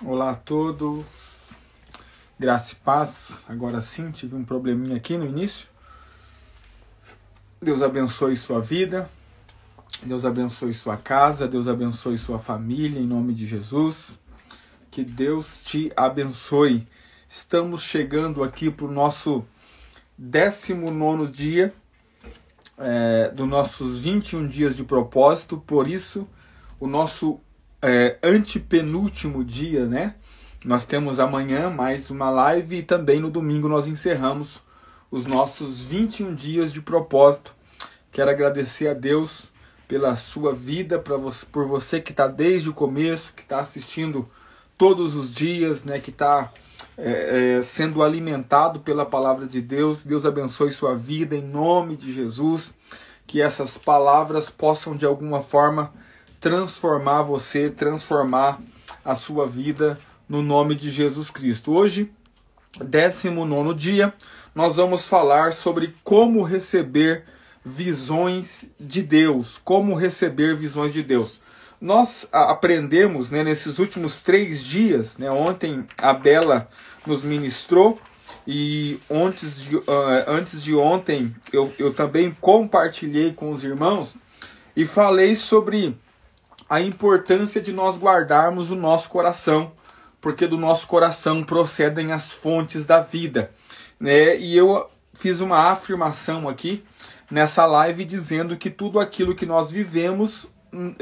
Olá a todos, graça e paz. Agora sim, tive um probleminha aqui no início. Deus abençoe sua vida, Deus abençoe sua casa, Deus abençoe sua família, em nome de Jesus. Que Deus te abençoe. Estamos chegando aqui para o nosso 19º dia dos nossos 21 dias de propósito. Por isso, o nosso antepenúltimo dia, né? Nós temos amanhã mais uma live e também no domingo nós encerramos os nossos 21 dias de propósito. Quero agradecer a Deus pela sua vida, por você que está desde o começo, que está assistindo todos os dias, né? Que está sendo alimentado pela palavra de Deus. Deus abençoe sua vida em nome de Jesus. Que essas palavras possam de alguma forma transformar você, transformar a sua vida no nome de Jesus Cristo. Hoje, 19º dia, nós vamos falar sobre como receber visões de Deus. Como receber visões de Deus. Nós aprendemos, né, nesses últimos 3 dias, né, ontem a Bela nos ministrou e antes de ontem eu também compartilhei com os irmãos e falei sobre a importância de nós guardarmos o nosso coração, porque do nosso coração procedem as fontes da vida, né? E eu fiz uma afirmação aqui nessa live dizendo que tudo aquilo que nós vivemos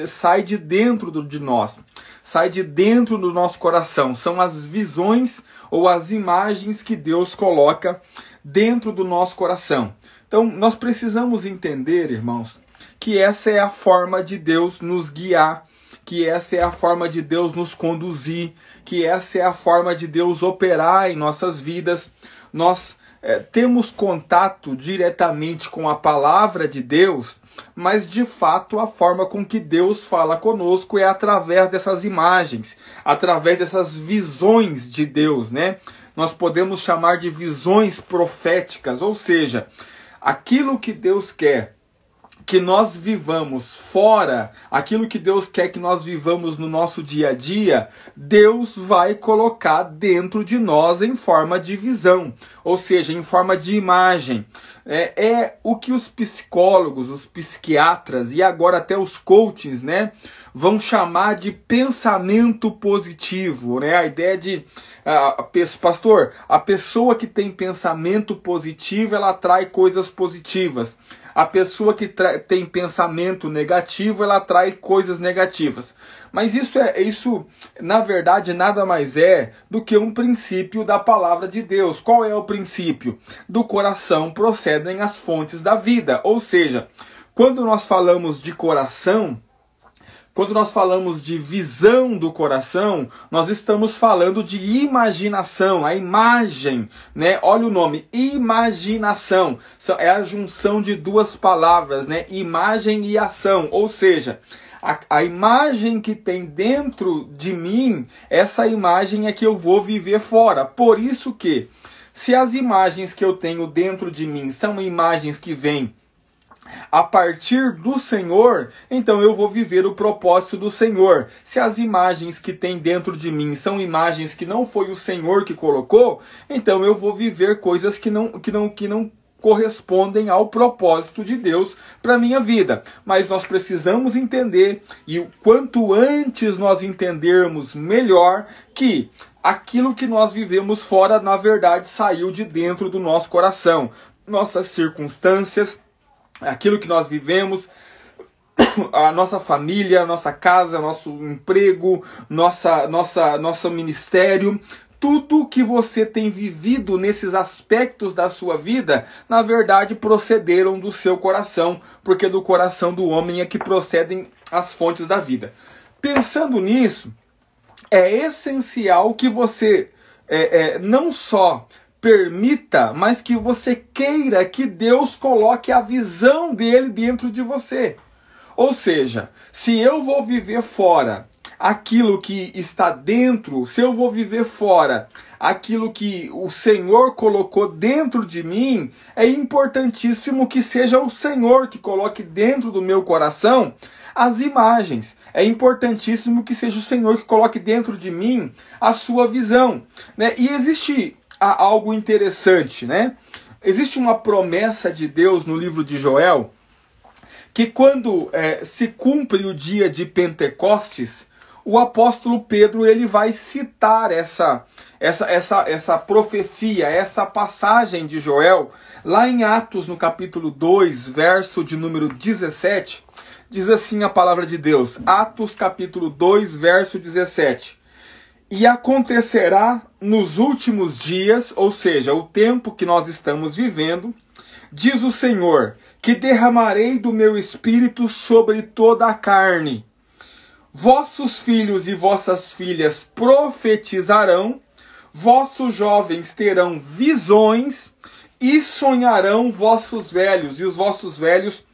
sai de dentro de nós, sai de dentro do nosso coração. São as visões ou as imagens que Deus coloca dentro do nosso coração. Então nós precisamos entender, irmãos, que essa é a forma de Deus nos guiar, que essa é a forma de Deus nos conduzir, que essa é a forma de Deus operar em nossas vidas. Nós temos contato diretamente com a palavra de Deus, mas de fato a forma com que Deus fala conosco é através dessas imagens, através dessas visões de Deus, né? Nós podemos chamar de visões proféticas, ou seja, aquilo que Deus quer que nós vivamos fora, aquilo que Deus quer que nós vivamos no nosso dia a dia, Deus vai colocar dentro de nós em forma de visão, ou seja, em forma de imagem. É o que os psicólogos, os psiquiatras e agora até os coachings, né, vão chamar de pensamento positivo, né? A ideia de, pastor, a pessoa que tem pensamento positivo, ela atrai coisas positivas. A pessoa que tem pensamento negativo, ela atrai coisas negativas. Mas isso, na verdade, nada mais é do que um princípio da palavra de Deus. Qual é o princípio? Do coração procedem as fontes da vida. Ou seja, quando nós falamos de coração, quando nós falamos de visão do coração, nós estamos falando de imaginação, a imagem, né? Olha o nome, imaginação. É a junção de duas palavras, né? Imagem e ação, ou seja, a imagem que tem dentro de mim, essa imagem é que eu vou viver fora. Por isso que, se as imagens que eu tenho dentro de mim são imagens que vêm a partir do Senhor, então eu vou viver o propósito do Senhor. Se as imagens que tem dentro de mim são imagens que não foi o Senhor que colocou, então eu vou viver coisas que não correspondem ao propósito de Deus para a minha vida. Mas nós precisamos entender, e o quanto antes nós entendermos melhor, que aquilo que nós vivemos fora, na verdade, saiu de dentro do nosso coração. Nossas circunstâncias, aquilo que nós vivemos, a nossa família, a nossa casa, nosso emprego, nosso ministério, tudo que você tem vivido nesses aspectos da sua vida, na verdade procederam do seu coração, porque do coração do homem é que procedem as fontes da vida. Pensando nisso, é essencial que você não só permita, mas que você queira que Deus coloque a visão dele dentro de você. Ou seja, se eu vou viver fora aquilo que está dentro, se eu vou viver fora aquilo que o Senhor colocou dentro de mim, é importantíssimo que seja o Senhor que coloque dentro do meu coração as imagens. É importantíssimo que seja o Senhor que coloque dentro de mim a sua visão, né? E existe algo interessante, né? Existe uma promessa de Deus no livro de Joel, que quando se cumpre o dia de Pentecostes, o apóstolo Pedro ele vai citar essa profecia, essa passagem de Joel, lá em Atos, no capítulo 2, verso de número 17, diz assim a palavra de Deus, Atos capítulo 2, verso 17. E acontecerá nos últimos dias, ou seja, o tempo que nós estamos vivendo, diz o Senhor, que derramarei do meu espírito sobre toda a carne. Vossos filhos e vossas filhas profetizarão, vossos jovens terão visões e sonharão vossos velhos, e os vossos velhos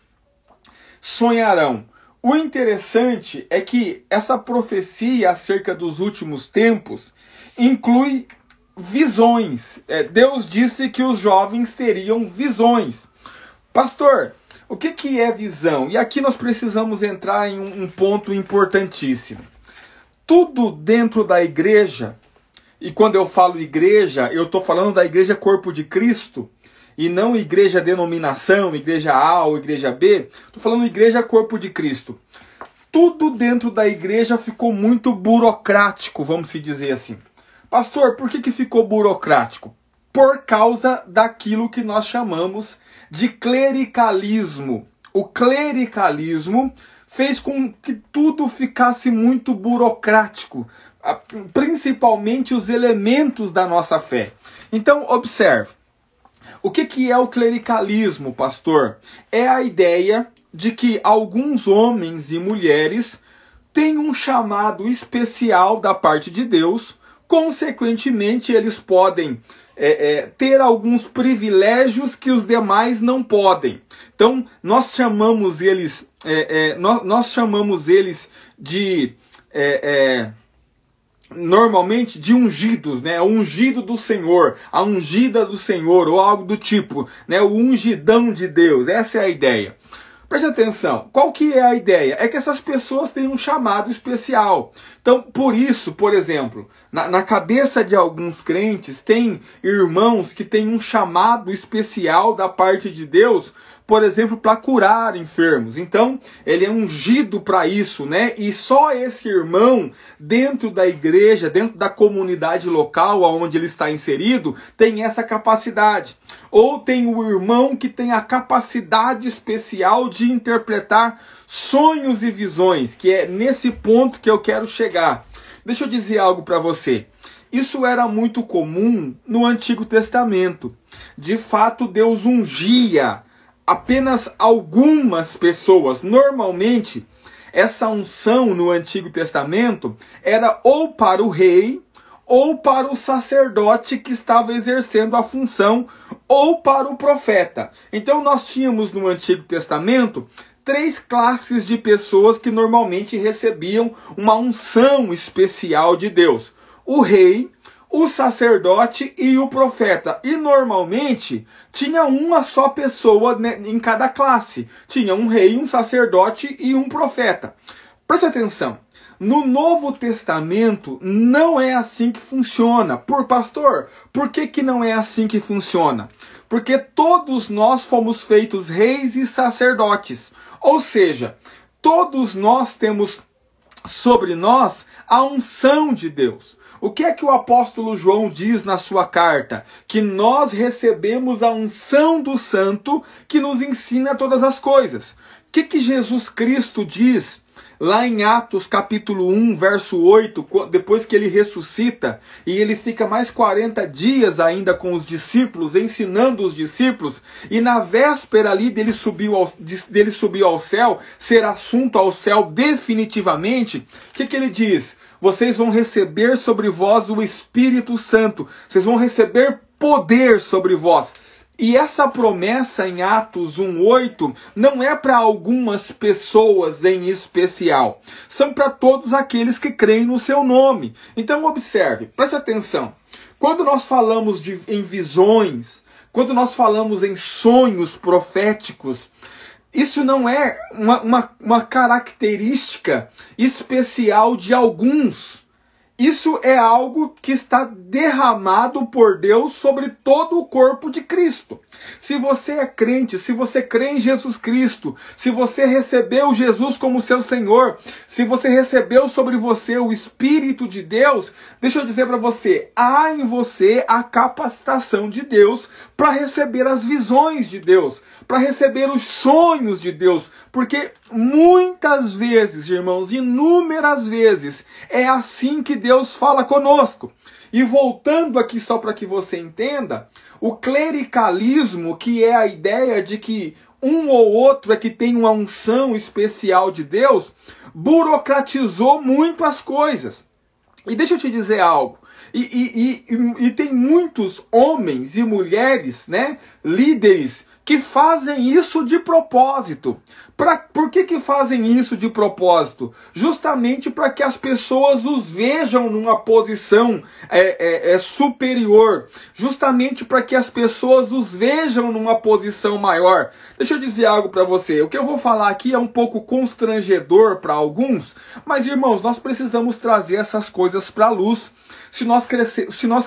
sonharão. O interessante é que essa profecia acerca dos últimos tempos inclui visões. Deus disse que os jovens teriam visões. Pastor, o que é visão? E aqui nós precisamos entrar em um ponto importantíssimo. Tudo dentro da igreja, e quando eu falo igreja, eu estou falando da igreja corpo de Cristo, e não igreja denominação, igreja A ou igreja B, estou falando igreja corpo de Cristo. Tudo dentro da igreja ficou muito burocrático, vamos se dizer assim. Pastor, por que ficou burocrático? Por causa daquilo que nós chamamos de clericalismo. O clericalismo fez com que tudo ficasse muito burocrático, principalmente os elementos da nossa fé. Então, observe. O que é o clericalismo, pastor? É a ideia de que alguns homens e mulheres têm um chamado especial da parte de Deus, consequentemente eles podem ter alguns privilégios que os demais não podem. Então, nós chamamos eles de normalmente de ungidos, né? O ungido do Senhor, a ungida do Senhor, ou algo do tipo, né? O ungidão de Deus, essa é a ideia. Preste atenção, qual que é a ideia? É que essas pessoas têm um chamado especial. Então, por isso, por exemplo, na cabeça de alguns crentes, tem irmãos que têm um chamado especial da parte de Deus, por exemplo, para curar enfermos. Então, ele é ungido para isso, né? E só esse irmão, dentro da igreja, dentro da comunidade local onde ele está inserido, tem essa capacidade. Ou tem o irmão que tem a capacidade especial de interpretar sonhos e visões, que é nesse ponto que eu quero chegar. Deixa eu dizer algo para você. Isso era muito comum no Antigo Testamento. De fato, Deus ungia apenas algumas pessoas. Normalmente, essa unção no Antigo Testamento era ou para o rei, ou para o sacerdote que estava exercendo a função, ou para o profeta. Então nós tínhamos no Antigo Testamento 3 classes de pessoas que normalmente recebiam uma unção especial de Deus: o rei, o sacerdote e o profeta. E normalmente tinha uma só pessoa em cada classe. Tinha um rei, um sacerdote e um profeta. Preste atenção. No Novo Testamento não é assim que funciona. Pastor, por que não é assim que funciona? Porque todos nós fomos feitos reis e sacerdotes. Ou seja, todos nós temos sobre nós a unção de Deus. O que é que o apóstolo João diz na sua carta? Que nós recebemos a unção do Santo que nos ensina todas as coisas. O que Jesus Cristo diz lá em Atos capítulo 1, verso 8, depois que ele ressuscita e ele fica mais 40 dias ainda com os discípulos, ensinando os discípulos, e na véspera ali dele subir ao céu, ser assunto ao céu definitivamente, o que ele diz? Vocês vão receber sobre vós o Espírito Santo, vocês vão receber poder sobre vós. E essa promessa em Atos 1:8 não é para algumas pessoas em especial. São para todos aqueles que creem no seu nome. Então observe, preste atenção. Quando nós falamos em visões, quando nós falamos em sonhos proféticos, isso não é uma característica especial de alguns. Isso é algo que está derramado por Deus sobre todo o corpo de Cristo. Se você é crente, se você crê em Jesus Cristo, se você recebeu Jesus como seu Senhor, se você recebeu sobre você o Espírito de Deus, deixa eu dizer para você, há em você a capacitação de Deus para receber as visões de Deus, para receber os sonhos de Deus, porque muitas vezes, irmãos, inúmeras vezes, é assim que Deus fala conosco. E voltando aqui só para que você entenda, o clericalismo, que é a ideia de que um ou outro é que tem uma unção especial de Deus, burocratizou muito as coisas. E deixa eu te dizer algo. E tem muitos homens e mulheres, né, líderes, que fazem isso de propósito. Por que fazem isso de propósito? Justamente para que as pessoas os vejam numa posição superior. Justamente para que as pessoas os vejam numa posição maior. Deixa eu dizer algo para você. O que eu vou falar aqui é um pouco constrangedor para alguns, mas, irmãos, nós precisamos trazer essas coisas para a luz se nós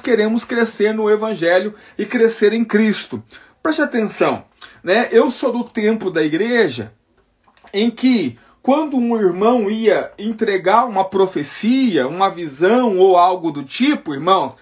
queremos crescer no Evangelho e crescer em Cristo. Preste atenção, né? Eu sou do tempo da igreja em que quando um irmão ia entregar uma profecia, uma visão ou algo do tipo, irmãos,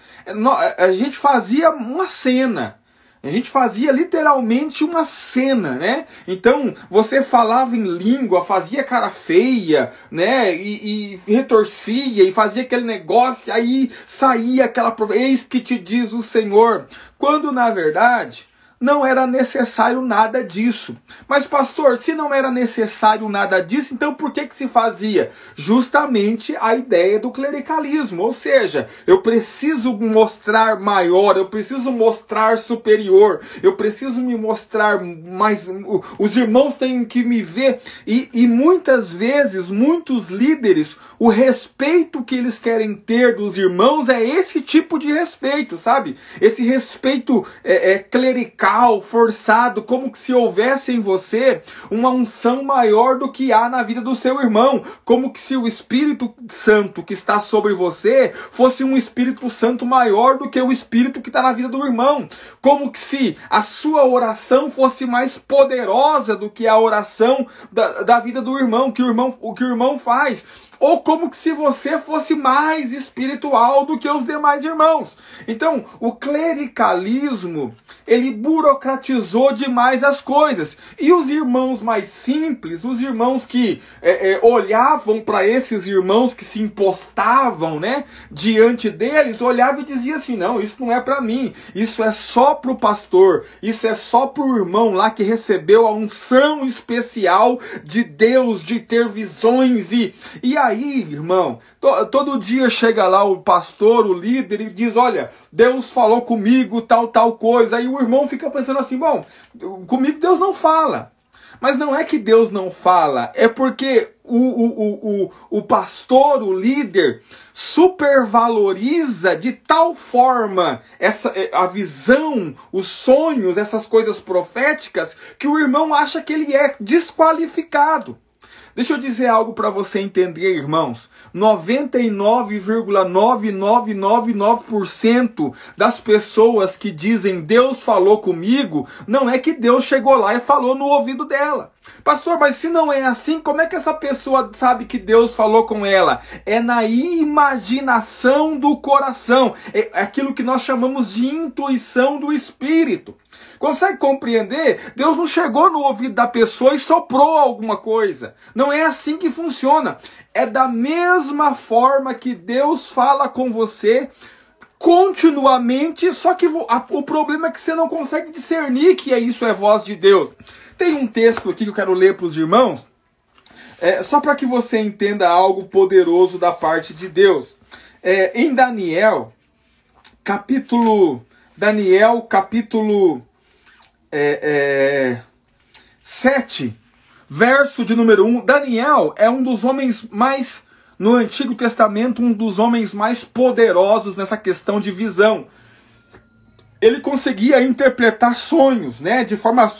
a gente fazia uma cena. A gente fazia literalmente uma cena, né? Então, você falava em língua, fazia cara feia, né? E retorcia e fazia aquele negócio, aí saía aquela profecia, eis que te diz o Senhor. Quando, na verdade, não era necessário nada disso. Mas, pastor, se não era necessário nada disso, então por que se fazia? Justamente a ideia do clericalismo. Ou seja, eu preciso mostrar maior, eu preciso mostrar superior, eu preciso me mostrar mais... Os irmãos têm que me ver. E muitas vezes, muitos líderes, o respeito que eles querem ter dos irmãos é esse tipo de respeito, sabe? Esse respeito clerical, forçado, como se houvesse em você uma unção maior do que há na vida do seu irmão, como que se o Espírito Santo que está sobre você fosse um Espírito Santo maior do que o Espírito que está na vida do irmão, como que se a sua oração fosse mais poderosa do que a oração da vida do irmão, o que o irmão faz, ou como que se você fosse mais espiritual do que os demais irmãos. Então, o clericalismo, ele burocratizou demais as coisas. E os irmãos mais simples, os irmãos que olhavam para esses irmãos que se impostavam, né, diante deles, olhavam e diziam assim, não, isso não é para mim, isso é só para o pastor, isso é só para o irmão lá que recebeu a unção especial de Deus, de ter visões. E aí, irmão, todo dia chega lá o pastor, o líder, e diz, olha, Deus falou comigo, tal coisa. Aí o irmão fica pensando assim, bom, comigo Deus não fala. Mas não é que Deus não fala, é porque o pastor, o líder, supervaloriza de tal forma a visão, os sonhos, essas coisas proféticas, que o irmão acha que ele é desqualificado. Deixa eu dizer algo para você entender, irmãos. 99,9999% das pessoas que dizem Deus falou comigo, não é que Deus chegou lá e falou no ouvido dela. Pastor, mas se não é assim, como é que essa pessoa sabe que Deus falou com ela? É na imaginação do coração. É aquilo que nós chamamos de intuição do Espírito. Consegue compreender? Deus não chegou no ouvido da pessoa e soprou alguma coisa. Não é assim que funciona. É da mesma forma que Deus fala com você continuamente, só que o problema é que você não consegue discernir que isso é voz de Deus. Tem um texto aqui que eu quero ler para os irmãos, só para que você entenda algo poderoso da parte de Deus. Em Daniel, capítulo 7, verso de número 1. Daniel é um dos homens mais, no Antigo Testamento, um dos homens mais poderosos nessa questão de visão. ele conseguia interpretar sonhos, né, de forma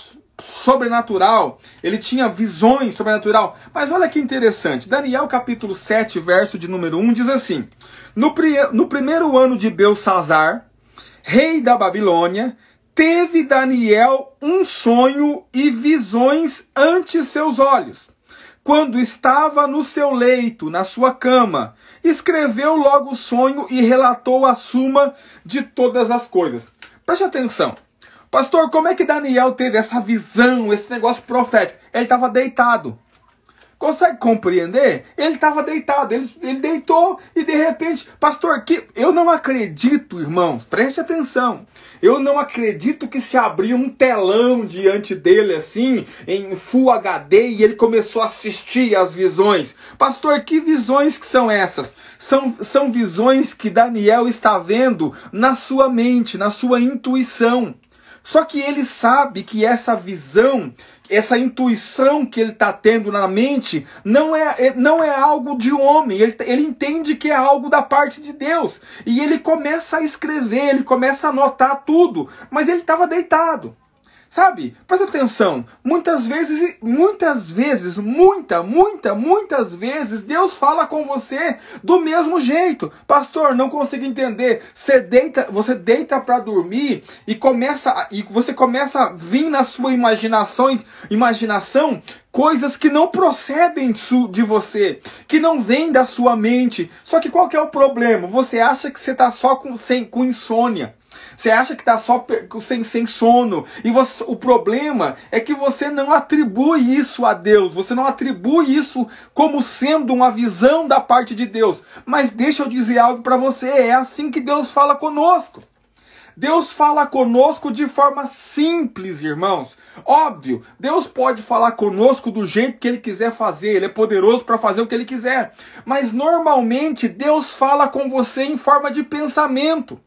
sobrenatural. Ele tinha visões sobrenatural. Mas olha que interessante. Daniel capítulo 7, verso de número 1, diz assim: No primeiro ano de Belsazzar, rei da Babilônia, teve Daniel um sonho e visões ante seus olhos. Quando estava no seu leito, na sua cama, escreveu logo o sonho e relatou a suma de todas as coisas. Preste atenção. Pastor, como é que Daniel teve essa visão, esse negócio profético? Ele estava deitado. Consegue compreender? Ele estava deitado, ele deitou e de repente, pastor, eu não acredito, irmãos, preste atenção. Eu não acredito que se abriu um telão diante dele assim, em Full HD, e ele começou a assistir às visões. Pastor, que visões que são essas? São visões que Daniel está vendo na sua mente, na sua intuição. Só que ele sabe que essa visão, essa intuição que ele está tendo na mente, não é algo de homem. Ele entende que é algo da parte de Deus. E ele começa a escrever, ele começa a anotar tudo. Mas ele estava deitado. Sabe? Presta atenção. Muitas vezes, Deus fala com você do mesmo jeito. Pastor, não consigo entender. Você deita para dormir e você começa a vir na sua imaginação coisas que não procedem de você, que não vêm da sua mente. Só que qual que é o problema? Você acha que você está só com insônia. Você acha que está só sem sono. E o problema é que você não atribui isso a Deus. Você não atribui isso como sendo uma visão da parte de Deus. Mas deixa eu dizer algo para você. É assim que Deus fala conosco. Deus fala conosco de forma simples, irmãos. Óbvio, Deus pode falar conosco do jeito que Ele quiser fazer. Ele é poderoso para fazer o que Ele quiser. Mas normalmente Deus fala com você em forma de pensamento.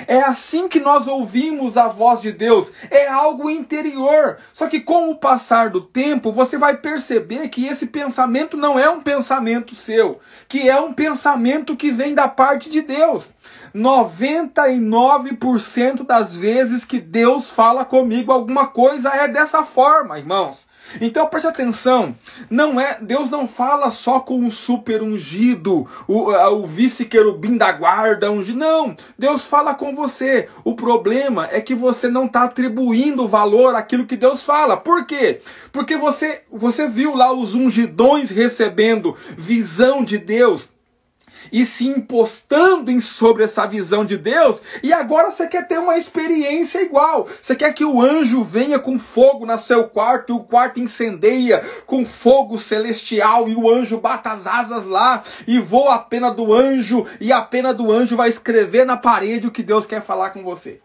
É assim que nós ouvimos a voz de Deus. É algo interior. Só que com o passar do tempo, você vai perceber que esse pensamento não é um pensamento seu, que é um pensamento que vem da parte de Deus. 99% das vezes que Deus fala comigo alguma coisa é dessa forma, irmãos. Então preste atenção, Deus não fala só com o super ungido, o vice-querubim da guarda ungido, não, Deus fala com você. O problema é que você não está atribuindo valor àquilo que Deus fala. Por quê? Porque você viu lá os ungidões recebendo visão de Deus e se impostando sobre essa visão de Deus, e agora você quer ter uma experiência igual. Você quer que o anjo venha com fogo no seu quarto, e o quarto incendeia com fogo celestial, e o anjo bata as asas lá, e voa a pena do anjo, e a pena do anjo vai escrever na parede o que Deus quer falar com você.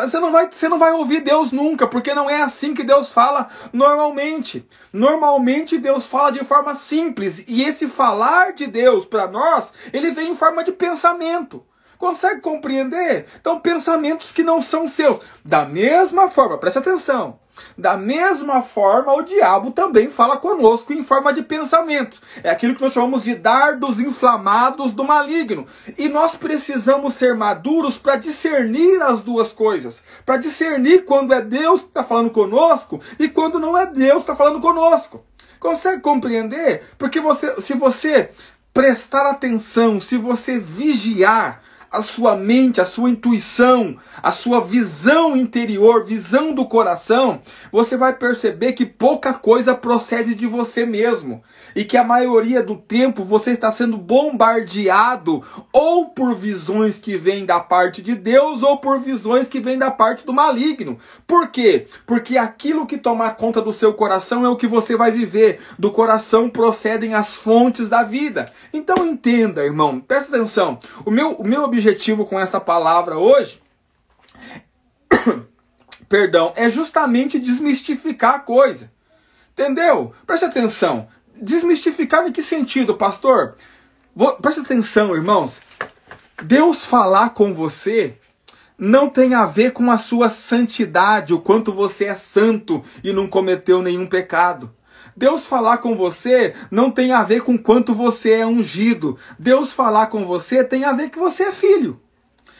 Você não vai ouvir Deus nunca, porque não é assim que Deus fala normalmente. Normalmente Deus fala de forma simples, e esse falar de Deus para nós, ele vem em forma de pensamento. Consegue compreender? Então, pensamentos que não são seus. Da mesma forma, preste atenção, da mesma forma o diabo também fala conosco em forma de pensamentos. É aquilo que nós chamamos de dardos inflamados do maligno. E nós precisamos ser maduros para discernir as duas coisas. Para discernir quando é Deus que está falando conosco e quando não é Deus que está falando conosco. Consegue compreender? Porque se você prestar atenção, se você vigiar a sua mente, a sua intuição, a sua visão interior, visão do coração, você vai perceber que pouca coisa procede de você mesmo. E que a maioria do tempo você está sendo bombardeado ou por visões que vêm da parte de Deus ou por visões que vêm da parte do maligno. Por quê? Porque aquilo que tomar conta do seu coração é o que você vai viver. Do coração procedem as fontes da vida. Então entenda, irmão, presta atenção. O meu objetivo com essa palavra hoje é justamente desmistificar a coisa. Entendeu? Preste atenção. Desmistificar em que sentido, pastor? Preste atenção, irmãos. Deus falar com você não tem a ver com a sua santidade, o quanto você é santo e não cometeu nenhum pecado. Deus falar com você não tem a ver com quanto você é ungido. Deus falar com você tem a ver que você é filho.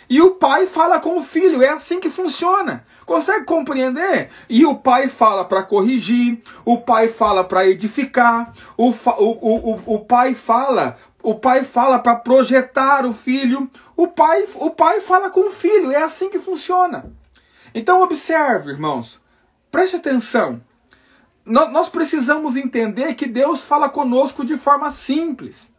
E o pai fala com o filho, é assim que funciona. Consegue compreender? E o pai fala para corrigir, o pai fala para edificar, o pai fala para projetar o filho, o pai fala com o filho, é assim que funciona. Então observe, irmãos, preste atenção. Nós precisamos entender que Deus fala conosco de forma simples.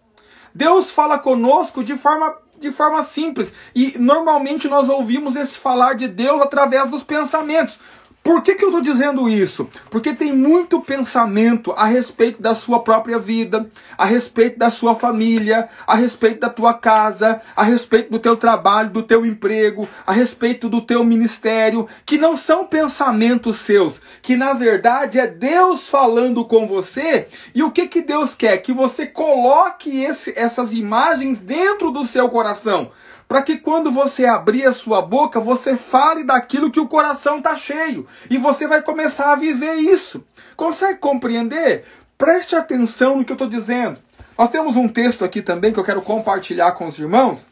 Deus fala conosco de forma simples. E normalmente nós ouvimos esse falar de Deus através dos pensamentos. Por que eu estou dizendo isso? Porque tem muito pensamento a respeito da sua própria vida, a respeito da sua família, a respeito da tua casa, a respeito do teu trabalho, do teu emprego, a respeito do teu ministério, que não são pensamentos seus, que na verdade é Deus falando com você. E o que Deus quer? Que você coloque essas imagens dentro do seu coração, para que quando você abrir a sua boca, você fale daquilo que o coração está cheio. E você vai começar a viver isso. Consegue compreender? Preste atenção no que eu estou dizendo. Nós temos um texto aqui também que eu quero compartilhar com os irmãos,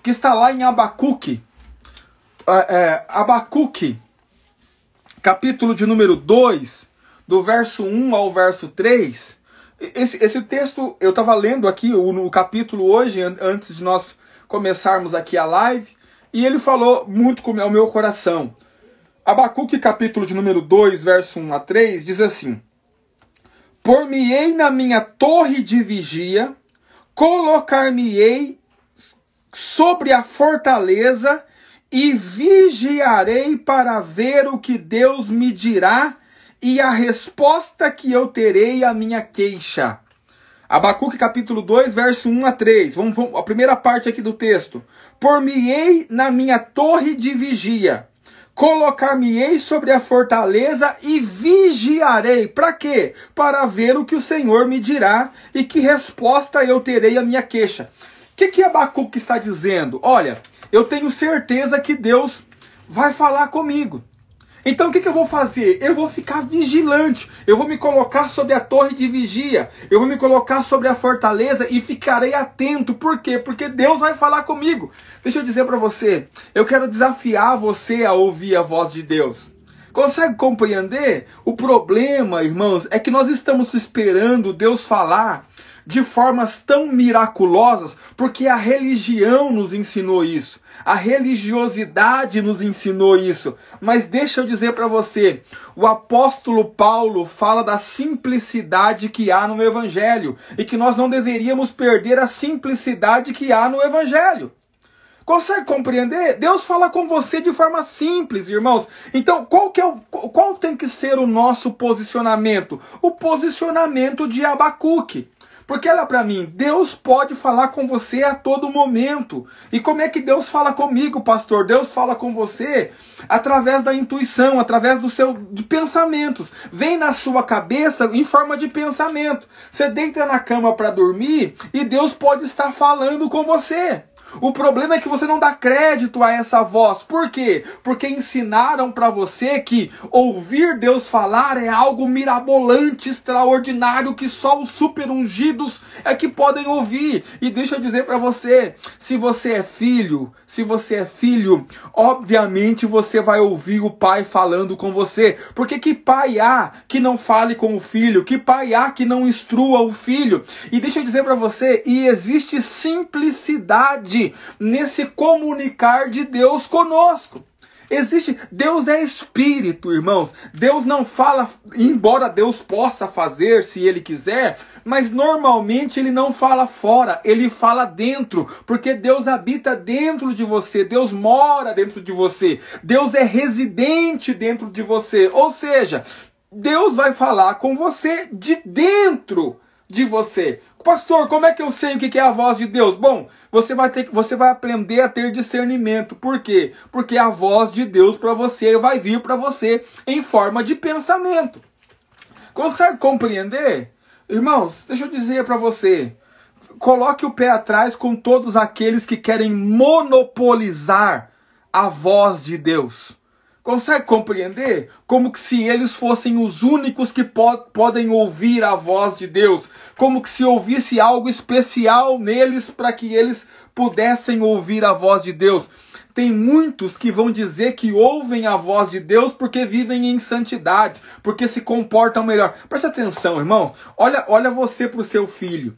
que está lá em Abacuque. Abacuque, capítulo de número 2, do verso 1 ao verso 3. Esse texto eu estava lendo aqui no capítulo hoje, antes de nós começarmos aqui a live, e ele falou muito com o meu coração. Abacuque, capítulo de número 2, verso 1 a 3, diz assim: Por-me-ei na minha torre de vigia, colocar-me-ei sobre a fortaleza, e vigiarei para ver o que Deus me dirá, e a resposta que eu terei à minha queixa. Abacuque capítulo 2, verso 1 a 3. Vamos, a primeira parte aqui do texto. Por-me-ei na minha torre de vigia, colocar-me-ei sobre a fortaleza e vigiarei. Para quê? Para ver o que o Senhor me dirá e que resposta eu terei à minha queixa. O que Abacuque está dizendo? Olha, eu tenho certeza que Deus vai falar comigo. Então o que eu vou fazer? Eu vou ficar vigilante, eu vou me colocar sobre a torre de vigia, eu vou me colocar sobre a fortaleza e ficarei atento. Por quê? Porque Deus vai falar comigo. Deixa eu dizer para você, eu quero desafiar você a ouvir a voz de Deus. Consegue compreender? O problema, irmãos, é que nós estamos esperando Deus falar de formas tão miraculosas, porque a religião nos ensinou isso. A religiosidade nos ensinou isso. Mas deixa eu dizer para você, o apóstolo Paulo fala da simplicidade que há no Evangelho, e que nós não deveríamos perder a simplicidade que há no Evangelho. Consegue compreender? Deus fala com você de forma simples, irmãos. Então, qual tem que ser o nosso posicionamento? O posicionamento de Abacuque. Porque olha para mim, Deus pode falar com você a todo momento. E como é que Deus fala comigo, pastor? Deus fala com você através da intuição, através de pensamentos. Vem na sua cabeça em forma de pensamento. Você deita na cama para dormir e Deus pode estar falando com você. O problema é que você não dá crédito a essa voz. Por quê? Porque ensinaram para você que ouvir Deus falar é algo mirabolante, extraordinário, que só os super ungidos é que podem ouvir. E deixa eu dizer para você, se você é filho, obviamente você vai ouvir o pai falando com você. Porque que pai há que não fale com o filho? Que pai há que não instrua o filho? E deixa eu dizer para você, e existe simplicidade nesse comunicar de Deus conosco. Deus é espírito, irmãos. Deus não fala, embora Deus possa fazer se ele quiser, mas normalmente ele não fala fora, ele fala dentro, porque Deus habita dentro de você, Deus mora dentro de você, Deus é residente dentro de você. Ou seja, Deus vai falar com você de dentro de você. Pastor, como é que eu sei o que é a voz de Deus? Bom, você vai aprender a ter discernimento. Por quê? Porque a voz de Deus para você vai vir para você em forma de pensamento. Consegue compreender? Irmãos, deixa eu dizer para você, coloque o pé atrás com todos aqueles que querem monopolizar a voz de Deus. Consegue compreender? Como que se eles fossem os únicos que podem ouvir a voz de Deus. Como que se ouvisse algo especial neles para que eles pudessem ouvir a voz de Deus. Tem muitos que vão dizer que ouvem a voz de Deus porque vivem em santidade, porque se comportam melhor. Preste atenção, irmãos. Olha você para o seu filho.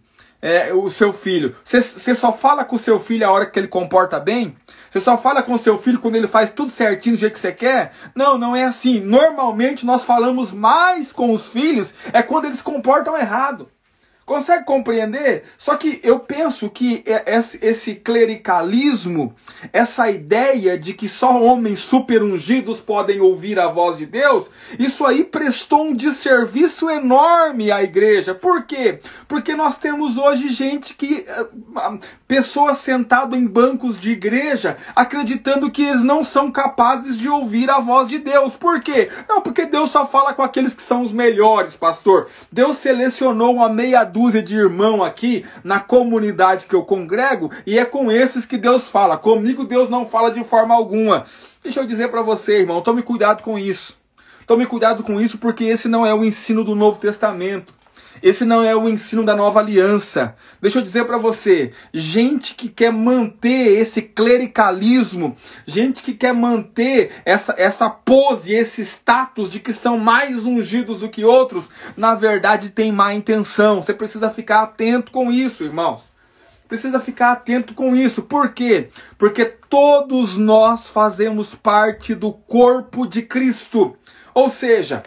O seu filho. Você só fala com o seu filho a hora que ele comporta bem? Você só fala com o seu filho quando ele faz tudo certinho do jeito que você quer? Não, não é assim. Normalmente nós falamos mais com os filhos quando eles comportam errado. Consegue compreender? Só que eu penso que esse clericalismo, essa ideia de que só homens super ungidos podem ouvir a voz de Deus, isso aí prestou um desserviço enorme à igreja. Por quê? Porque nós temos hoje pessoas sentadas em bancos de igreja, acreditando que eles não são capazes de ouvir a voz de Deus. Por quê? Não, porque Deus só fala com aqueles que são os melhores, pastor. Deus selecionou uma meia dúzia de irmão aqui na comunidade que eu congrego e é com esses que Deus fala. Comigo Deus não fala de forma alguma. Deixa eu dizer para você, irmão, tome cuidado com isso. Tome cuidado com isso porque esse não é o ensino do Novo Testamento. Esse não é o ensino da nova aliança. Deixa eu dizer para você, gente que quer manter esse clericalismo, gente que quer manter essa pose, esse status de que são mais ungidos do que outros, na verdade tem má intenção. Você precisa ficar atento com isso, irmãos. Precisa ficar atento com isso. Por quê? Porque todos nós fazemos parte do corpo de Cristo. Ou seja,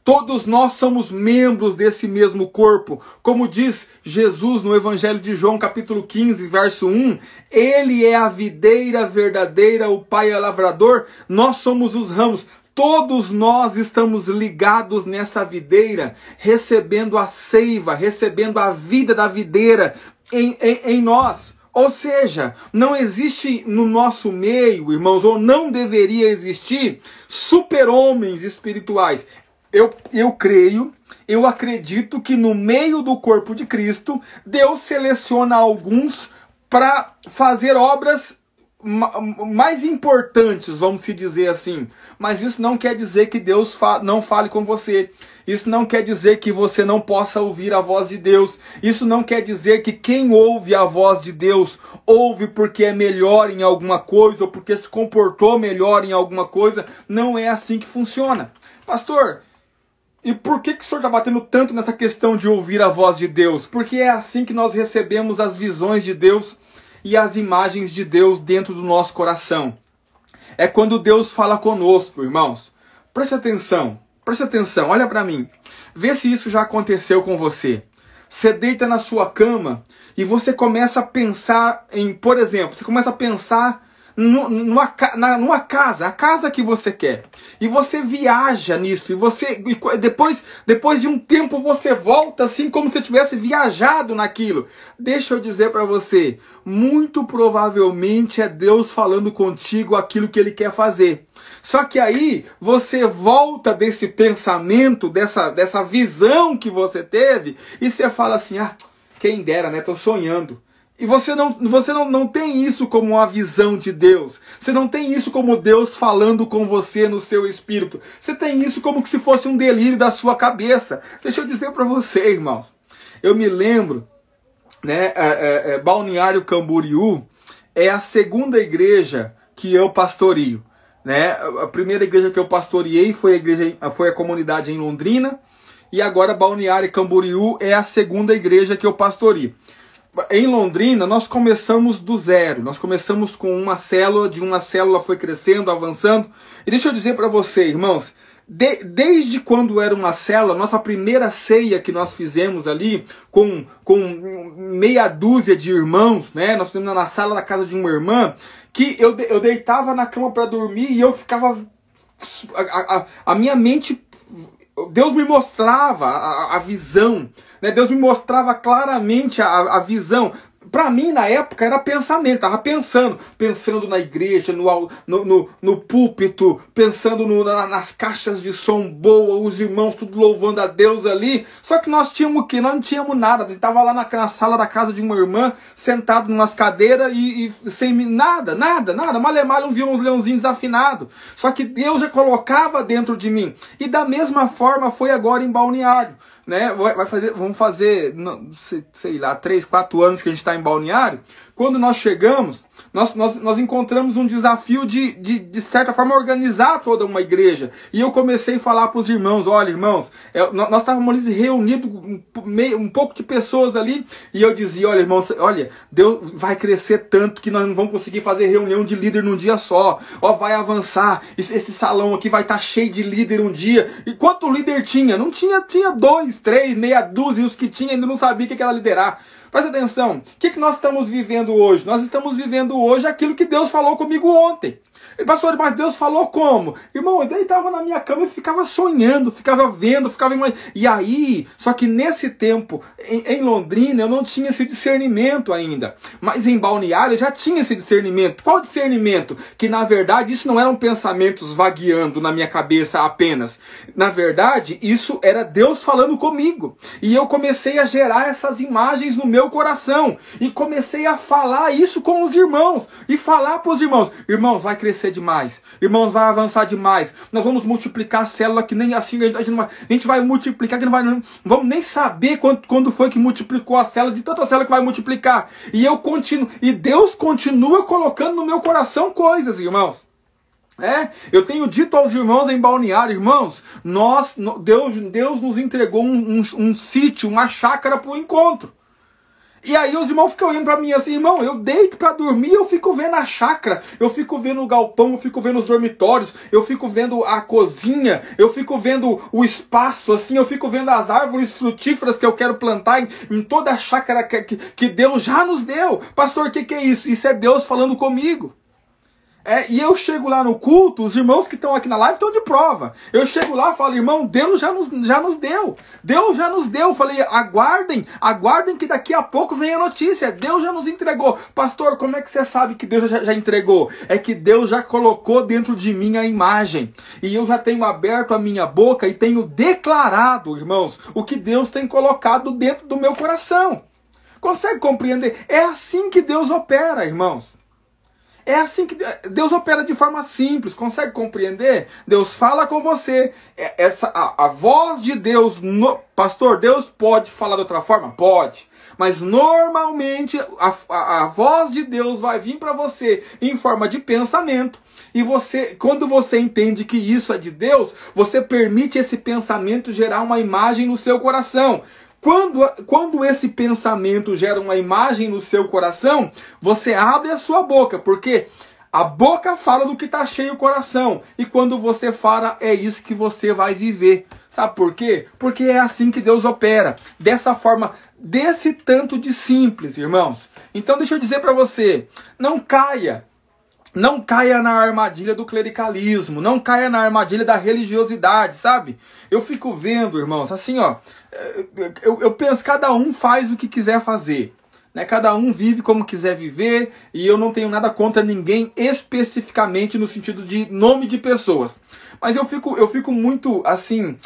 todos nós somos membros desse mesmo corpo. Como diz Jesus no Evangelho de João, capítulo 15, verso 1, Ele é a videira verdadeira, o Pai é o lavrador, nós somos os ramos. Todos nós estamos ligados nessa videira, recebendo a seiva, recebendo a vida da videira em nós. Ou seja, não existe no nosso meio, irmãos, ou não deveria existir super-homens espirituais. Eu creio, eu acredito que no meio do corpo de Cristo, Deus seleciona alguns para fazer obras mais importantes, vamos se dizer assim. Mas isso não quer dizer que Deus não fale com você. Isso não quer dizer que você não possa ouvir a voz de Deus. Isso não quer dizer que quem ouve a voz de Deus ouve porque é melhor em alguma coisa ou porque se comportou melhor em alguma coisa. Não é assim que funciona. Pastor, e por que o senhor está batendo tanto nessa questão de ouvir a voz de Deus? Porque é assim que nós recebemos as visões de Deus e as imagens de Deus dentro do nosso coração. É quando Deus fala conosco, irmãos. Preste atenção, olha para mim. Vê se isso já aconteceu com você. Você deita na sua cama e você começa a pensar em, por exemplo, você começa a pensar numa casa, a casa que você quer. E você viaja nisso. E depois de um tempo você volta assim como se tivesse viajado naquilo. Deixa eu dizer para você, muito provavelmente é Deus falando contigo aquilo que Ele quer fazer. Só que aí você volta desse pensamento, dessa visão que você teve, e você fala assim, quem dera, né? Tô sonhando. E você não tem isso como uma visão de Deus. Você não tem isso como Deus falando com você no seu espírito. Você tem isso como que se fosse um delírio da sua cabeça. Deixa eu dizer para você, irmãos. Eu me lembro, né, Balneário Camboriú é a segunda igreja que eu pastoreio. Né? A primeira igreja que eu pastoreei foi a comunidade em Londrina. E agora Balneário Camboriú é a segunda igreja que eu pastoreio. Em Londrina, nós começamos do zero. Nós começamos com uma célula, de uma célula foi crescendo, avançando. E deixa eu dizer para você, irmãos, desde quando era uma célula, nossa primeira ceia que nós fizemos ali, com meia dúzia de irmãos, né? Nós fizemos na sala da casa de uma irmã, que eu deitava na cama para dormir e eu ficava... A minha mente... Deus me mostrava a visão, né? Deus me mostrava claramente a visão. para mim, na época, era pensamento. Tava pensando na igreja, no púlpito, pensando nas caixas de som boa, os irmãos tudo louvando a Deus ali. Só que nós tínhamos o quê? Nós não tínhamos nada. A gente tava lá na sala da casa de uma irmã, sentado em umas cadeiras e sem nada. Malemar não via uns leãozinhos desafinados. Só que Deus já colocava dentro de mim. E da mesma forma foi agora em Balneário. Né? Vamos fazer, sei lá, 3, 4 anos que a gente está em Balneário. Quando nós chegamos, nós encontramos um desafio de certa forma, organizar toda uma igreja. E eu comecei a falar para os irmãos, olha, irmãos, nós estávamos ali reunidos, um pouco de pessoas ali, e eu dizia, olha, irmãos, olha, Deus vai crescer tanto que nós não vamos conseguir fazer reunião de líder num dia só. Ó, vai avançar, esse salão aqui vai estar cheio de líder um dia. E quanto líder tinha? Não tinha 2, 3, meia dúzia, e os que tinha ainda não sabia o que era liderar. Presta atenção, o que nós estamos vivendo hoje? Nós estamos vivendo hoje aquilo que Deus falou comigo ontem. Pastor, mas Deus falou como? Irmão, eu deitava na minha cama e ficava sonhando, ficava vendo, E aí, só que nesse tempo, em Londrina, eu não tinha esse discernimento ainda. Mas em Balneário eu já tinha esse discernimento. Qual discernimento? Que na verdade isso não eram pensamentos vagueando na minha cabeça apenas. Na verdade, isso era Deus falando comigo. E eu comecei a gerar essas imagens no meu coração. E comecei a falar isso com os irmãos. E falar para os irmãos. Irmãos, vai crescer demais. Irmãos, vai avançar demais. Nós vamos multiplicar a célula que nem assim, a gente vai multiplicar que não vamos nem saber quando foi que multiplicou a célula, de tanta célula que vai multiplicar. E eu continuo, e Deus continua colocando no meu coração coisas, irmãos. Eu tenho dito aos irmãos em Balneário, irmãos, Deus nos entregou um sítio, uma chácara para o encontro. E aí os irmãos ficam olhando pra mim assim, irmão, eu deito pra dormir, eu fico vendo a chácara, eu fico vendo o galpão, eu fico vendo os dormitórios, eu fico vendo a cozinha, eu fico vendo o espaço, assim, eu fico vendo as árvores frutíferas que eu quero plantar em toda a chácara que Deus já nos deu. Pastor, o que é isso? Isso é Deus falando comigo. E eu chego lá no culto, os irmãos que estão aqui na live estão de prova. Eu chego lá e falo, irmão, Deus já nos deu. Deus já nos deu. Eu falei, aguardem que daqui a pouco vem a notícia. Deus já nos entregou. Pastor, como é que você sabe que Deus já entregou? É que Deus já colocou dentro de mim a imagem. E eu já tenho aberto a minha boca e tenho declarado, irmãos, o que Deus tem colocado dentro do meu coração. Consegue compreender? É assim que Deus opera, irmãos. É assim que Deus opera de forma simples, consegue compreender? Deus fala com você, a voz de Deus, pastor, Deus pode falar de outra forma? Pode, mas normalmente a voz de Deus vai vir para você em forma de pensamento, e quando você entende que isso é de Deus, você permite esse pensamento gerar uma imagem no seu coração. Quando esse pensamento gera uma imagem no seu coração, você abre a sua boca, porque a boca fala do que está cheio o coração. E quando você fala, é isso que você vai viver. Sabe por quê? Porque é assim que Deus opera. Dessa forma, desse tanto de simples, irmãos. Então deixa eu dizer para você, não caia na armadilha do clericalismo, não caia na armadilha da religiosidade, sabe? Eu fico vendo, irmãos, assim, ó, eu penso, cada um faz o que quiser fazer, né? Cada um vive como quiser viver, e eu não tenho nada contra ninguém especificamente no sentido de nome de pessoas. Mas eu fico muito, assim,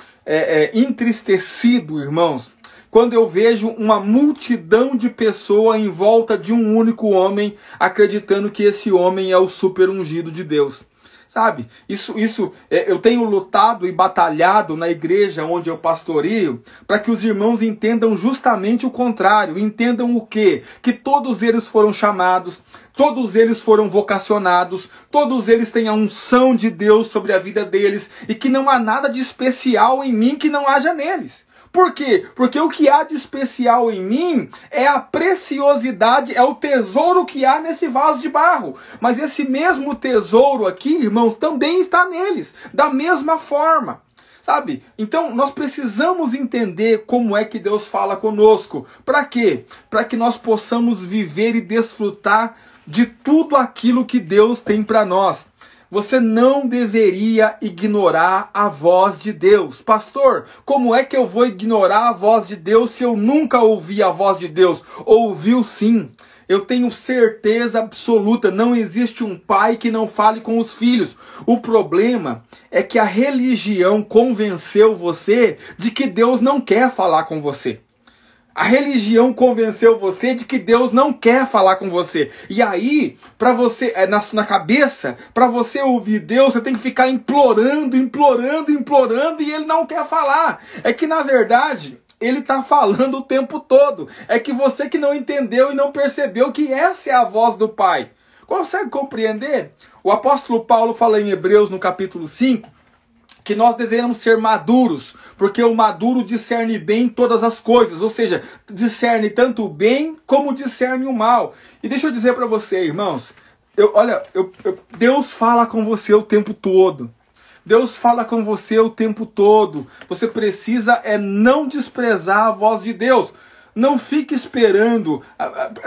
entristecido, irmãos, quando eu vejo uma multidão de pessoas em volta de um único homem, acreditando que esse homem é o super ungido de Deus. Sabe? Eu tenho lutado e batalhado na igreja onde eu pastoreio para que os irmãos entendam justamente o contrário. Entendam o quê? Que todos eles foram chamados, todos eles foram vocacionados, todos eles têm a unção de Deus sobre a vida deles e que não há nada de especial em mim que não haja neles. Por quê? Porque o que há de especial em mim é a preciosidade, é o tesouro que há nesse vaso de barro. Mas esse mesmo tesouro aqui, irmãos, também está neles, da mesma forma. Sabe? Então nós precisamos entender como é que Deus fala conosco. Para quê? Para que nós possamos viver e desfrutar de tudo aquilo que Deus tem para nós. Você não deveria ignorar a voz de Deus. Pastor, como é que eu vou ignorar a voz de Deus se eu nunca ouvi a voz de Deus? Ouviu sim. Eu tenho certeza absoluta, não existe um pai que não fale com os filhos. O problema é que a religião convenceu você de que Deus não quer falar com você. A religião convenceu você de que Deus não quer falar com você. E aí, para você, na cabeça, para você ouvir Deus, você tem que ficar implorando, e Ele não quer falar. É que, na verdade, Ele está falando o tempo todo. É que você que não entendeu e não percebeu que essa é a voz do Pai. Consegue compreender? O apóstolo Paulo fala em Hebreus, no capítulo 5, que nós devemos ser maduros, porque o maduro discerne bem todas as coisas, ou seja, discerne tanto o bem como discerne o mal. E deixa eu dizer para você, irmãos, Deus fala com você o tempo todo. Deus fala com você o tempo todo. Você precisa não desprezar a voz de Deus. Não fique esperando.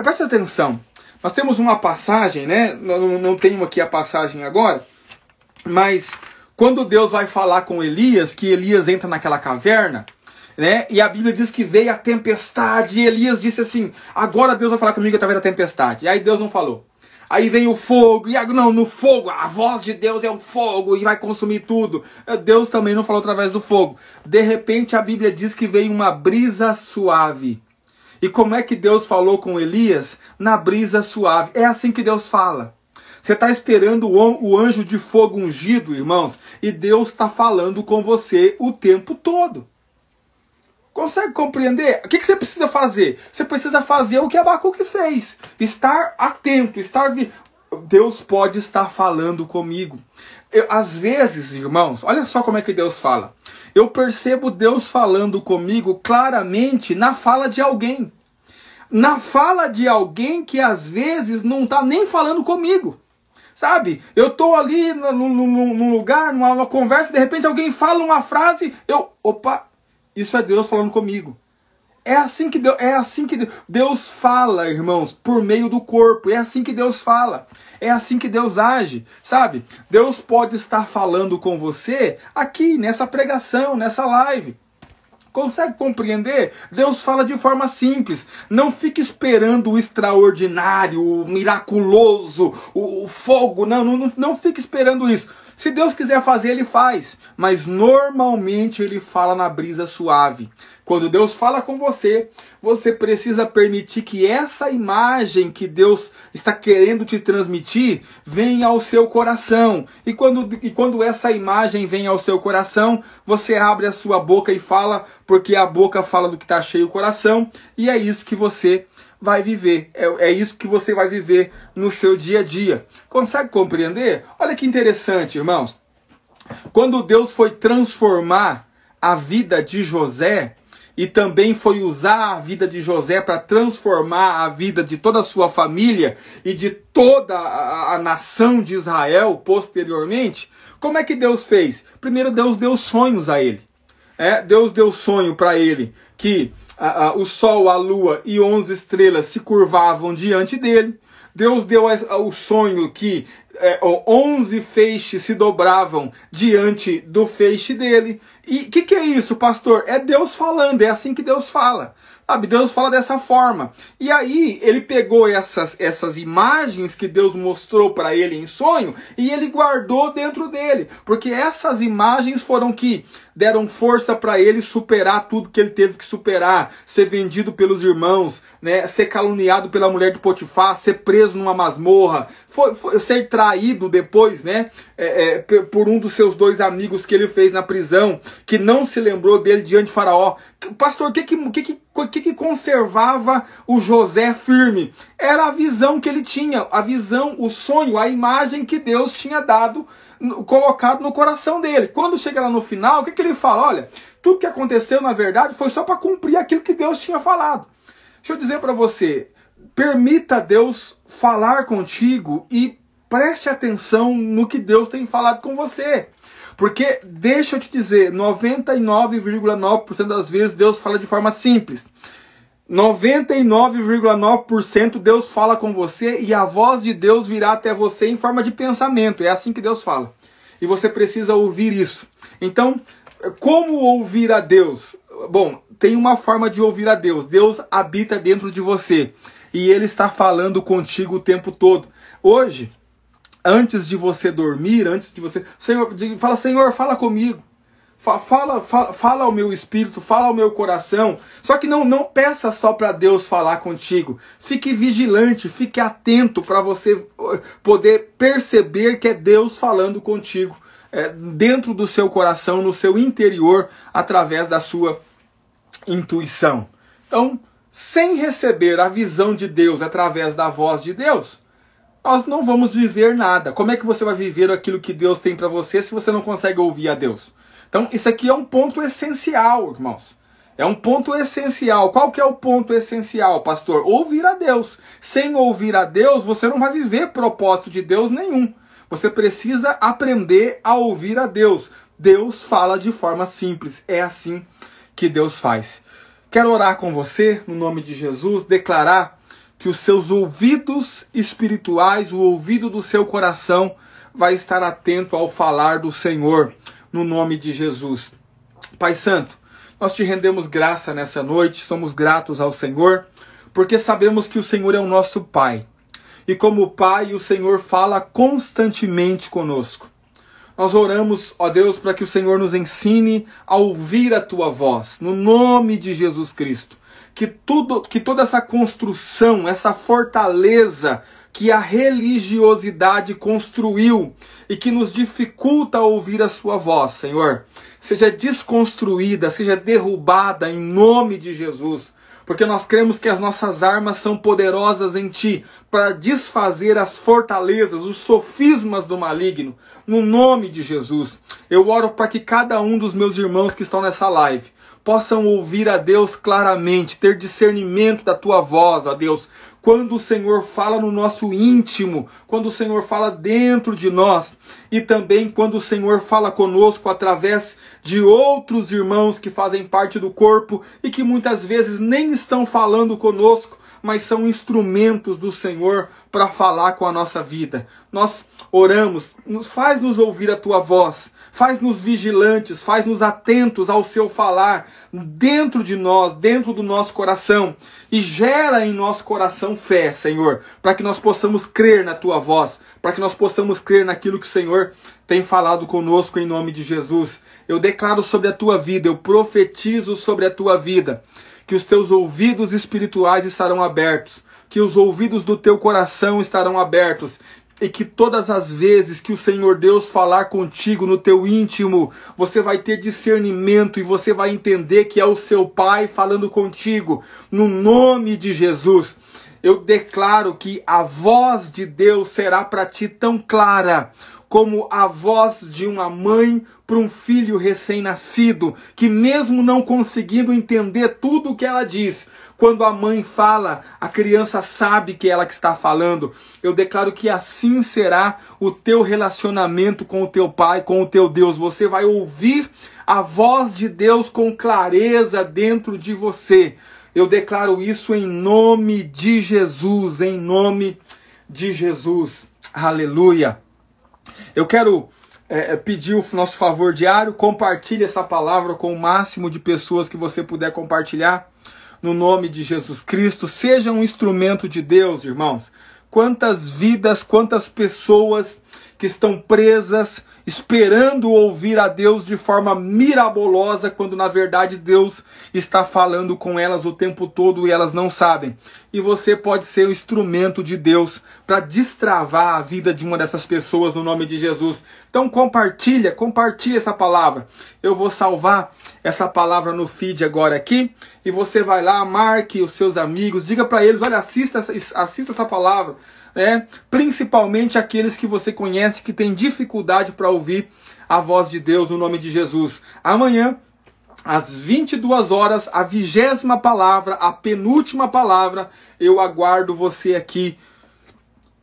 Preste atenção. Nós temos uma passagem, né? Não tenho aqui a passagem agora, mas quando Deus vai falar com Elias, que Elias entra naquela caverna, né? E a Bíblia diz que veio a tempestade, e Elias disse assim, agora Deus vai falar comigo através da tempestade. E aí Deus não falou. Aí vem o fogo, e no fogo, a voz de Deus é um fogo, e vai consumir tudo. Deus também não falou através do fogo. De repente a Bíblia diz que veio uma brisa suave. E como é que Deus falou com Elias? Na brisa suave. É assim que Deus fala. Você está esperando o anjo de fogo ungido, irmãos, e Deus está falando com você o tempo todo. Consegue compreender? O que você precisa fazer? Você precisa fazer o que Abacuque fez. Estar atento, Deus pode estar falando comigo. Às vezes, irmãos, olha só como é que Deus fala. Eu percebo Deus falando comigo claramente na fala de alguém. Na fala de alguém que às vezes não está nem falando comigo. Sabe, eu tô ali num lugar, numa conversa, de repente alguém fala uma frase, opa, isso é Deus falando comigo. É assim que Deus fala, irmãos, por meio do corpo. É assim que Deus fala. É assim que Deus age, sabe? Deus pode estar falando com você aqui, nessa pregação, nessa live. Consegue compreender? Deus fala de forma simples. Não fique esperando o extraordinário, o miraculoso, o fogo. Não fique esperando isso. Se Deus quiser fazer, Ele faz. Mas normalmente Ele fala na brisa suave. Quando Deus fala com você, você precisa permitir que essa imagem que Deus está querendo te transmitir venha ao seu coração. E quando essa imagem vem ao seu coração, você abre a sua boca e fala, porque a boca fala do que está cheio o coração, e é isso que você vai viver. É isso que você vai viver no seu dia a dia. Consegue compreender? Olha que interessante, irmãos. Quando Deus foi transformar a vida de José, e também foi usar a vida de José para transformar a vida de toda a sua família e de toda a nação de Israel posteriormente, como é que Deus fez? Primeiro Deus deu sonhos a ele. Deus deu sonho para ele que o sol, a lua e 11 estrelas se curvavam diante dele. Deus deu o sonho que 11 feixes se dobravam diante do feixe dele. E o que é isso, pastor? É Deus falando, é assim que Deus fala. Sabe, Deus fala dessa forma. E aí, ele pegou essas imagens que Deus mostrou para ele em sonho e ele guardou dentro dele. Porque essas imagens foram que deram força para ele superar tudo que ele teve que superar. Ser vendido pelos irmãos, né? Ser caluniado pela mulher de Potifar, ser preso numa masmorra, ser traído depois, né? Por um dos seus 2 amigos que ele fez na prisão, que não se lembrou dele diante de Faraó. Pastor, o que conservava o José firme? Era a visão que ele tinha, a visão, o sonho, a imagem que Deus tinha dado, colocado no coração dele. Quando chega lá no final, o que ele fala? Olha, tudo que aconteceu na verdade foi só para cumprir aquilo que Deus tinha falado. Deixa eu dizer para você, permita Deus falar contigo e preste atenção no que Deus tem falado com você. Porque, deixa eu te dizer, 99,9% das vezes Deus fala de forma simples. 99,9% Deus fala com você e a voz de Deus virá até você em forma de pensamento. É assim que Deus fala. E você precisa ouvir isso. Então, como ouvir a Deus? Bom, tem uma forma de ouvir a Deus. Deus habita dentro de você. e Ele está falando contigo o tempo todo. Hoje, antes de você dormir, antes de você... Senhor, fala comigo. Fala ao meu espírito, fala ao meu coração. Só que não peça só para Deus falar contigo. Fique vigilante, fique atento para você poder perceber que é Deus falando contigo. Dentro do seu coração, no seu interior, através da sua intuição. Então, sem receber a visão de Deus através da voz de Deus, nós não vamos viver nada. Como é que você vai viver aquilo que Deus tem para você se você não consegue ouvir a Deus? Então, isso aqui é um ponto essencial, irmãos. É um ponto essencial. Qual que é o ponto essencial, pastor? Ouvir a Deus. Sem ouvir a Deus, você não vai viver propósito de Deus nenhum. Você precisa aprender a ouvir a Deus. Deus fala de forma simples. É assim que Deus faz. Quero orar com você, no nome de Jesus, declarar que os seus ouvidos espirituais, o ouvido do seu coração, vai estar atento ao falar do Senhor, no nome de Jesus. Pai Santo, nós te rendemos graça nessa noite, somos gratos ao Senhor, porque sabemos que o Senhor é o nosso Pai. E como Pai, o Senhor fala constantemente conosco. Nós oramos, ó Deus, para que o Senhor nos ensine a ouvir a Tua voz, no nome de Jesus Cristo. Que toda essa construção, essa fortaleza que a religiosidade construiu e que nos dificulta ouvir a sua voz, Senhor, seja desconstruída, seja derrubada em nome de Jesus. Porque nós cremos que as nossas armas são poderosas em Ti para desfazer as fortalezas, os sofismas do maligno. No nome de Jesus, eu oro para que cada um dos meus irmãos que estão nessa live possam ouvir a Deus claramente, ter discernimento da Tua voz, ó Deus. Quando o Senhor fala no nosso íntimo, quando o Senhor fala dentro de nós, e também quando o Senhor fala conosco através de outros irmãos que fazem parte do corpo e que muitas vezes nem estão falando conosco, mas são instrumentos do Senhor para falar com a nossa vida. Nós oramos, faz-nos ouvir a Tua voz, faz-nos vigilantes, faz-nos atentos ao Seu falar dentro de nós, dentro do nosso coração, e gera em nosso coração fé, Senhor, para que nós possamos crer na Tua voz, para que nós possamos crer naquilo que o Senhor tem falado conosco em nome de Jesus. Eu declaro sobre a Tua vida, eu profetizo sobre a Tua vida, que os teus ouvidos espirituais estarão abertos, que os ouvidos do teu coração estarão abertos, e que todas as vezes que o Senhor Deus falar contigo no teu íntimo, você vai ter discernimento e você vai entender que é o seu Pai falando contigo, no nome de Jesus. Eu declaro que a voz de Deus será para ti tão clara como a voz de uma mãe para um filho recém-nascido, que mesmo não conseguindo entender tudo o que ela diz, quando a mãe fala, a criança sabe que é ela que está falando. Eu declaro que assim será o teu relacionamento com o teu Pai, com o teu Deus. Você vai ouvir a voz de Deus com clareza dentro de você. Eu declaro isso em nome de Jesus, em nome de Jesus. Aleluia. Eu quero pedir o nosso favor diário, compartilhe essa palavra com o máximo de pessoas que você puder compartilhar, no nome de Jesus Cristo. Seja um instrumento de Deus, irmãos. Quantas vidas, quantas pessoas que estão presas, esperando ouvir a Deus de forma mirabolosa, quando na verdade Deus está falando com elas o tempo todo e elas não sabem. E você pode ser o instrumento de Deus para destravar a vida de uma dessas pessoas no nome de Jesus. Então compartilha essa palavra. Eu vou salvar essa palavra no feed agora aqui, e você vai lá, marque os seus amigos, diga para eles, olha, assista essa palavra. Principalmente aqueles que você conhece que tem dificuldade para ouvir a voz de Deus no nome de Jesus. Amanhã, às 22 horas, a 20ª palavra, a penúltima palavra, eu aguardo você aqui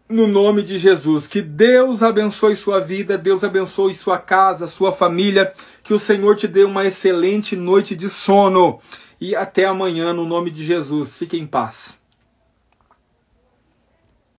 no nome de Jesus. Que Deus abençoe sua vida, Deus abençoe sua casa, sua família, que o Senhor te dê uma excelente noite de sono. E até amanhã no nome de Jesus. Fique em paz.